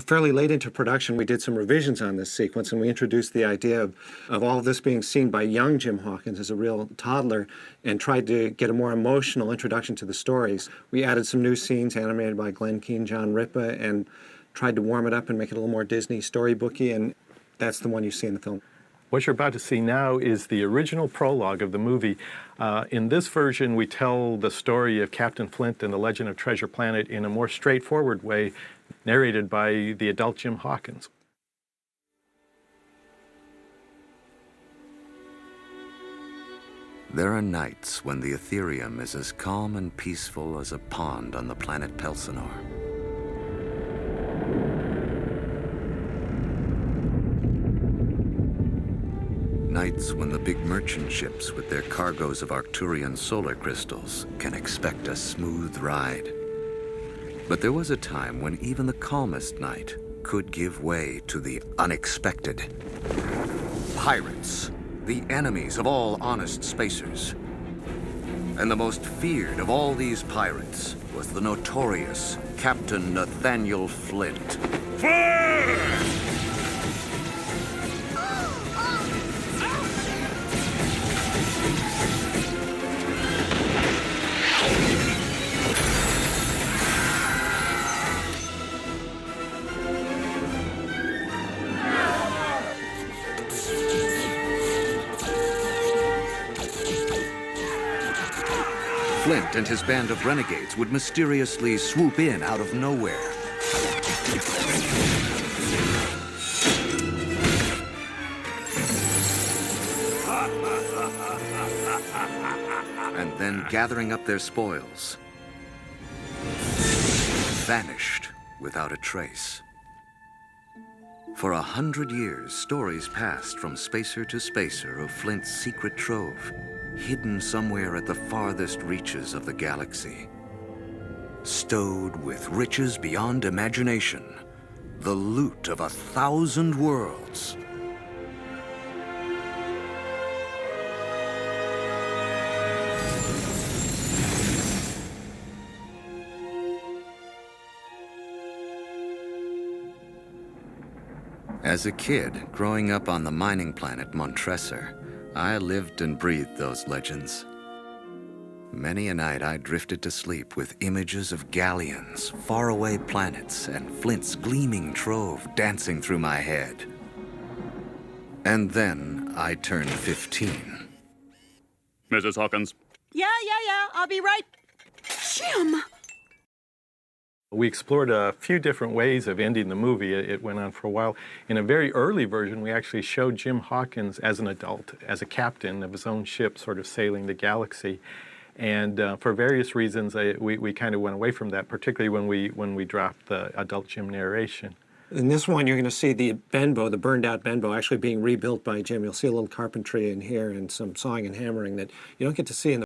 fairly late into production, we did some revisions on this sequence, and we introduced the idea of all of this being seen by young Jim Hawkins as a real toddler, and tried to get a more emotional introduction to the stories. We added some new scenes animated by Glenn Keane, John Ripa, and tried to warm it up and make it a little more Disney storybooky, and that's the one you see in the film. What you're about to see now is the original prologue of the movie. In this version, we tell the story of Captain Flint and the Legend of Treasure Planet in a more straightforward way, narrated by the adult Jim Hawkins. There are nights when the Ethereum is as calm and peaceful as a pond on the planet Pelsinor. Nights when the big merchant ships with their cargoes of Arcturian solar crystals can expect a smooth ride. But there was a time when even the calmest night could give way to the unexpected. Pirates, the enemies of all honest spacers. And the most feared of all these pirates was the notorious Captain Nathaniel Flint. Fire! Flint and his band of renegades would mysteriously swoop in out of nowhere. And then, gathering up their spoils, vanished without a trace. For 100 years, stories passed from spacer to spacer of Flint's secret trove, hidden somewhere at the farthest reaches of the galaxy. Stowed with riches beyond imagination, the loot of 1,000 worlds. As a kid, growing up on the mining planet Montresor, I lived and breathed those legends. Many a night I drifted to sleep with images of galleons, faraway planets, and Flint's gleaming trove dancing through my head. And then I turned 15. Mrs. Hawkins? Yeah, I'll be right. Jim! We explored a few different ways of ending the movie. It went on for a while. In a very early version, we actually showed Jim Hawkins as an adult, as a captain of his own ship, sort of sailing the galaxy. And for various reasons, we kind of went away from that, particularly when we dropped the adult Jim narration. In this one, you're going to see the Benbow, the burned-out Benbow, actually being rebuilt by Jim. You'll see a little carpentry in here and some sawing and hammering that you don't get to see in the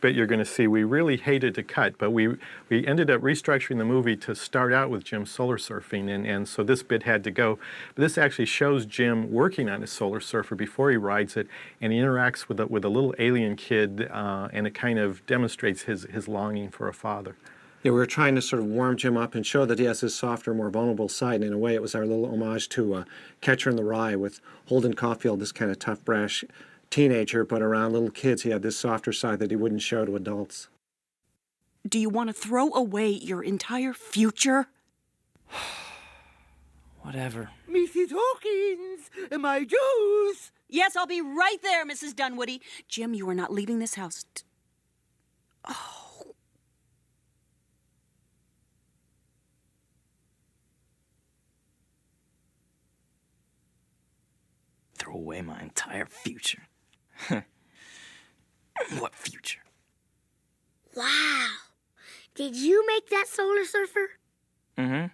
Bit you're going to see we really hated to cut, but we ended up restructuring the movie to start out with Jim solar surfing, and so this bit had to go. But this actually shows Jim working on his solar surfer before he rides it, and he interacts with a little alien kid, and it kind of demonstrates his longing for a father. Yeah, we were trying to sort of warm Jim up and show that he has his softer, more vulnerable side. And in a way, it was our little homage to Catcher in the Rye with Holden Caulfield, this kind of tough, brash teenager, but around little kids, he had this softer side that he wouldn't show to adults. Do you want to throw away your entire future? Whatever. Mrs. Hawkins, my juice! Yes, I'll be right there, Mrs. Dunwoody. Jim, you are not leaving this house. Oh. away my entire future. What future? Wow. Did you make that solar surfer? Mm-hmm.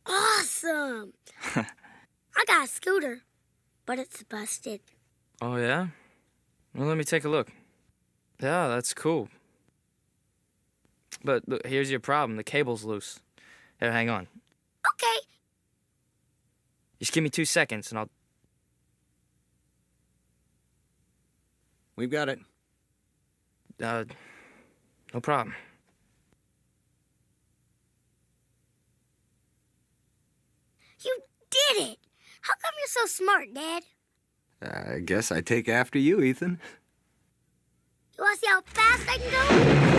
Awesome. I got a scooter, but it's busted. Oh, yeah? Well, let me take a look. Yeah, that's cool. But look, here's your problem. The cable's loose. Here, hang on. Okay. Just give me 2 seconds and I'll... We've got it. No problem. You did it. How come you're so smart, Dad? I guess I take after you, Ethan. You want to see how fast I can go?